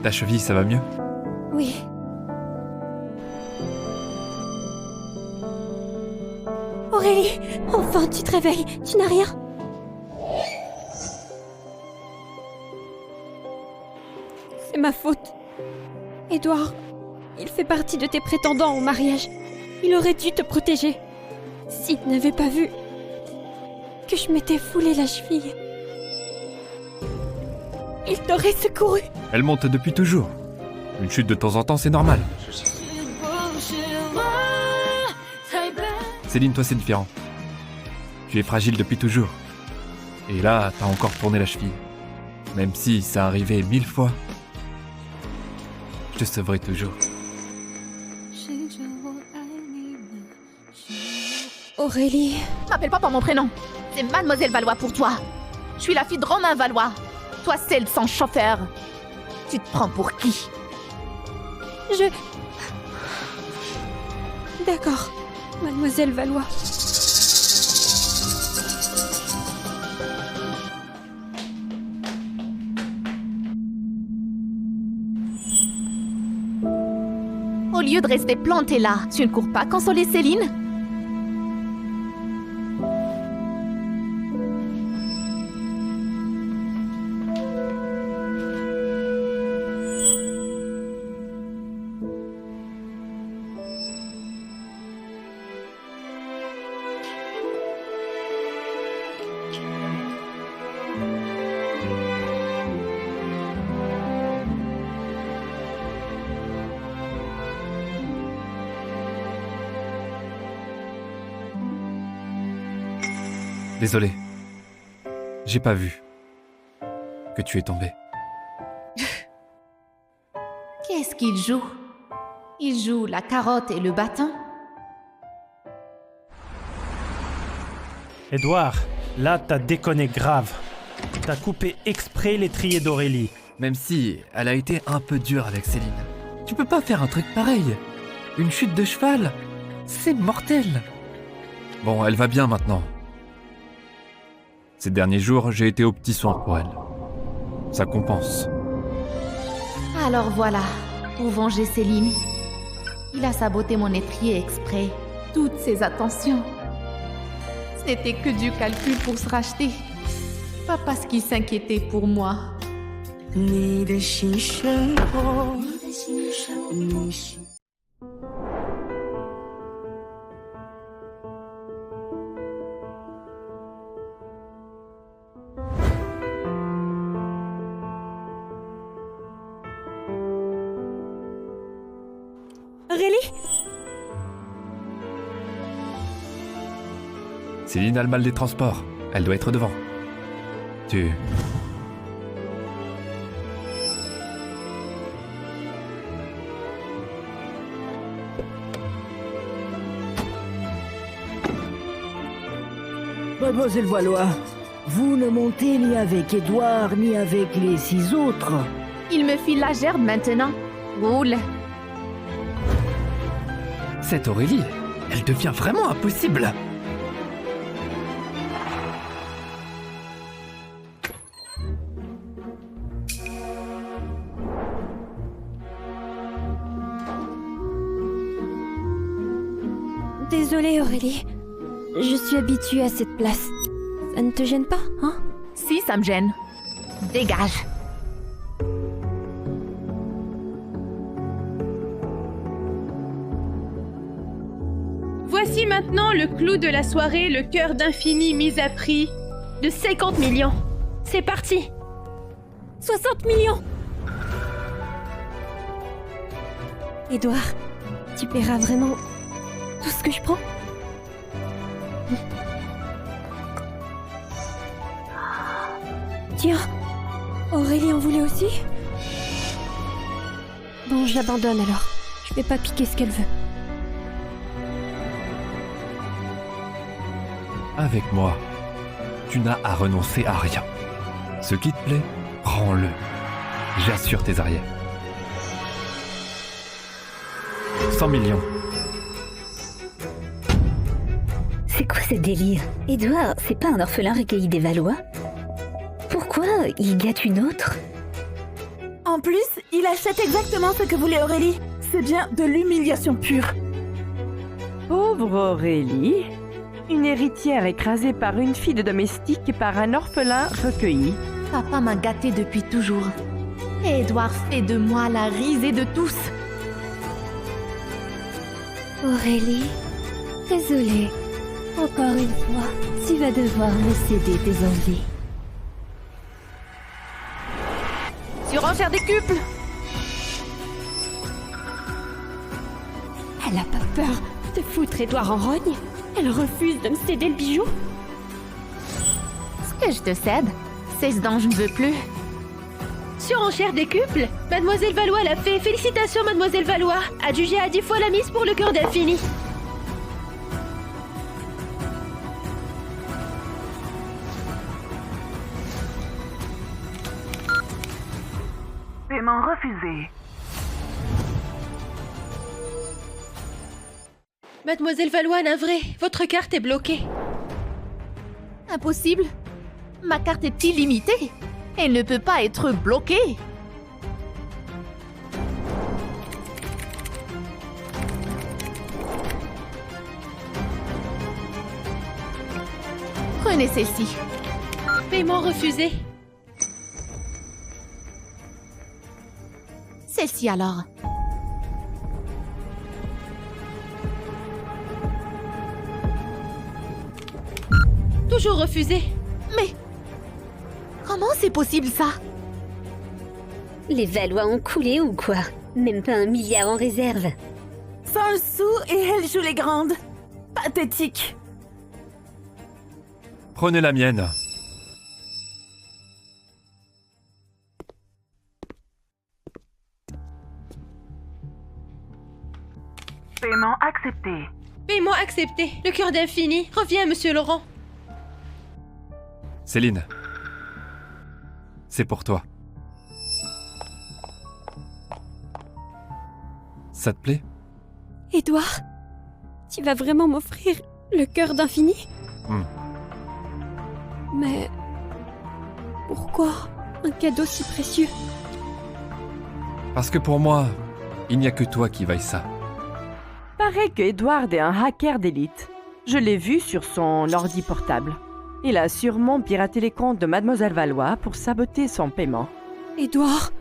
Ta cheville, ça va mieux? Oui. Aurélie, enfin tu te réveilles, tu n'as rien? C'est ma faute. Édouard, il fait partie de tes prétendants au mariage. Il aurait dû te protéger. S'il n'avait pas vu que je m'étais foulé la cheville, il t'aurait secouru. Elle monte depuis toujours. Une chute de temps en temps, c'est normal. Céline, toi, c'est différent. Tu es fragile depuis toujours. Et là, t'as encore tourné la cheville. Même si ça arrivait 1000 fois, je te sauverai toujours. Aurélie... M'appelle pas par mon prénom. C'est Mademoiselle Valois pour toi. Je suis la fille de Romain Valois. Toi, celle sans chauffeur. Tu te prends pour qui? D'accord, Mademoiselle Valois. Au lieu de rester plantée là, tu ne cours pas consoler Céline? Désolé. J'ai pas vu que tu es tombé. Qu'est-ce qu'il joue? Il joue la carotte et le bâton? Édouard, là t'as déconné grave. T'as coupé exprès l'étrier d'Aurélie. Même si elle a été un peu dure avec Céline. Tu peux pas faire un truc pareil. Une chute de cheval, c'est mortel. Bon, elle va bien maintenant. Ces derniers jours, j'ai été aux petits soins pour elle. Ça compense. Alors voilà, pour venger Céline, il a saboté mon étrier exprès. Toutes ses attentions. Ce n'était que du calcul pour se racheter. Pas parce qu'il s'inquiétait pour moi. 你的心生活，你是。 Aurélie? Céline a le mal des transports. Elle doit être devant. Tu... Mademoiselle Valois, vous ne montez ni avec Édouard ni avec les 6 autres. Il me file la gerbe maintenant. Roule. Cette Aurélie, elle devient vraiment impossible. Désolée Aurélie, je suis habituée à cette place. Ça ne te gêne pas, hein? Si, ça me gêne. Dégage. Voici maintenant le clou de la soirée, le cœur d'infini mis à prix de 50 millions. C'est parti! 60 millions! Édouard, tu paieras vraiment tout ce que je prends? Tiens, Aurélie en voulait aussi? Bon, je l'abandonne alors. Je vais pas piquer ce qu'elle veut. Avec moi, tu n'as à renoncer à rien. Ce qui te plaît, prends-le. J'assure tes arrières. 100 millions. C'est quoi ce délire? Édouard, c'est pas un orphelin recueilli des Valois? Pourquoi il gâte une autre? En plus, il achète exactement ce que voulait Aurélie. C'est bien de l'humiliation pure. Pauvre Aurélie, une héritière écrasée par une fille de domestique et par un orphelin recueilli. Papa m'a gâtée depuis toujours. Et Edouard fait de moi la risée de tous. Aurélie, désolée. Encore une fois, tu vas devoir me céder tes envies. Surenchère décuple. Elle a pas peur de foutre Édouard en rogne. Elle refuse de me céder le bijou. Ce que je te cède, c'est ce dont je ne veux plus. Surenchère décuple. Mademoiselle Valois l'a fait. Félicitations, Mademoiselle Valois. Adjugée à 10 fois la mise pour le cœur d'infini. Paiement refusé. Mademoiselle Valois, navrée, votre carte est bloquée. Impossible. Ma carte est illimitée. Elle ne peut pas être bloquée. Prenez celle-ci. Paiement refusé. Celle-ci alors. Toujours refusé. Mais comment c'est possible ça? Les Valois ont coulé ou quoi? Même pas 1 milliard en réserve. Sans le sou et elle joue les grandes. Pathétique. Prenez la mienne. Paiement accepté. Paiement accepté. Le cœur d'infini. Reviens, monsieur Laurent. Céline. C'est pour toi. Ça te plaît? Édouard, tu vas vraiment m'offrir le cœur d'infini? Mais pourquoi un cadeau si précieux? Parce que pour moi, il n'y a que toi qui vaille ça. Paraît que Edward est un hacker d'élite. Je l'ai vu sur son ordi portable. Il a sûrement piraté les comptes de Mademoiselle Valois pour saboter son paiement. Édouard,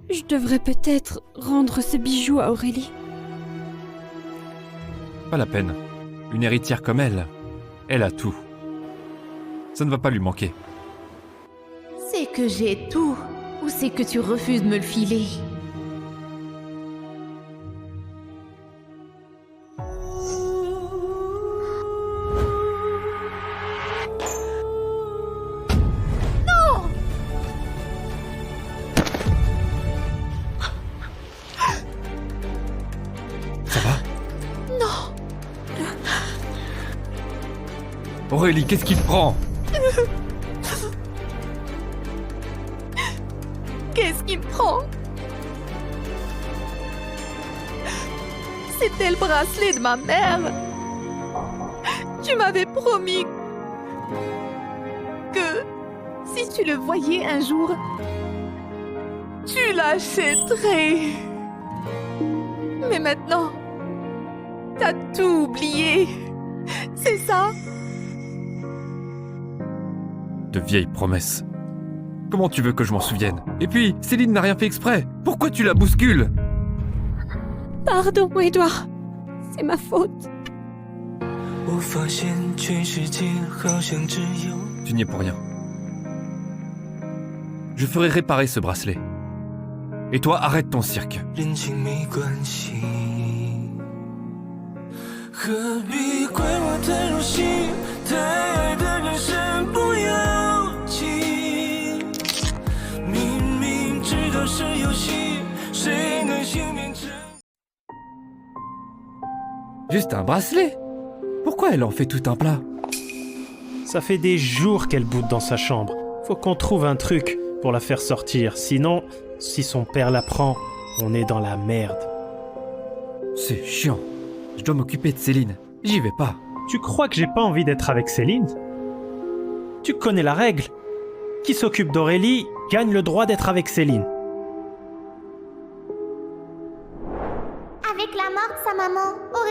je devrais peut-être rendre ce bijou à Aurélie. Pas la peine. Une héritière comme elle a tout. Ça ne va pas lui manquer. C'est que j'ai tout, ou c'est que tu refuses de me le filer? Ça va? Non. Aurélie, qu'est-ce qui te prend? Qu'est-ce qui me prend? C'était le bracelet de ma mère. Tu m'avais promis que si tu le voyais un jour, tu l'achèterais. Mais maintenant, t'as tout oublié. C'est ça? De vieilles promesses. Comment tu veux que je m'en souvienne? Et puis, Céline n'a rien fait exprès. Pourquoi tu la bouscules? Pardon, Édouard. C'est ma faute. Tu n'y es pour rien. Je ferai réparer ce bracelet. Et toi, arrête ton cirque. Juste un bracelet? Pourquoi elle en fait tout un plat? Ça fait des jours qu'elle boude dans sa chambre. Faut qu'on trouve un truc pour la faire sortir. Sinon, si son père la prend, on est dans la merde. C'est chiant. Je dois m'occuper de Céline. J'y vais pas. Tu crois que j'ai pas envie d'être avec Céline? Tu connais la règle. Qui s'occupe d'Aurélie gagne le droit d'être avec Céline.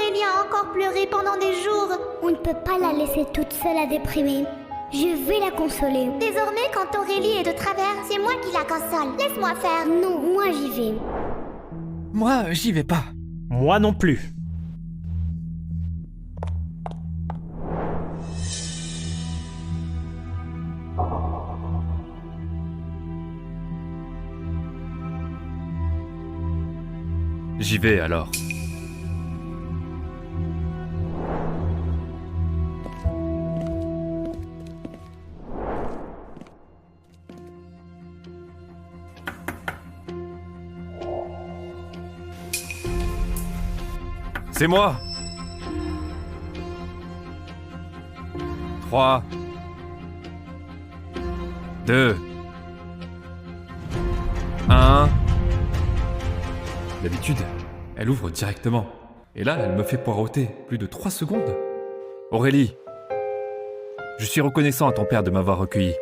Aurélie a encore pleuré pendant des jours. On ne peut pas la laisser toute seule à déprimer. Je vais la consoler. Désormais, quand Aurélie est de travers, c'est moi qui la console. Laisse-moi faire. Non, moi j'y vais. Moi, j'y vais pas. Moi non plus. J'y vais alors. C'est moi. 3, 2, 1. D'habitude, elle ouvre directement. Et là, elle me fait poireauter plus de 3 secondes. Aurélie, je suis reconnaissant à ton père de m'avoir recueilli.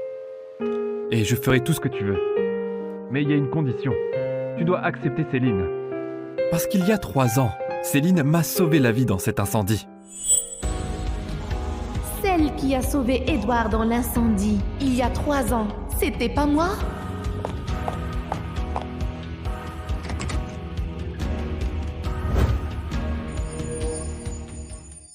Et je ferai tout ce que tu veux. Mais il y a une condition. Tu dois accepter Céline. Parce qu'il y a 3 ans, Céline m'a sauvé la vie dans cet incendie. Celle qui a sauvé Édouard dans l'incendie, il y a 3 ans, c'était pas moi?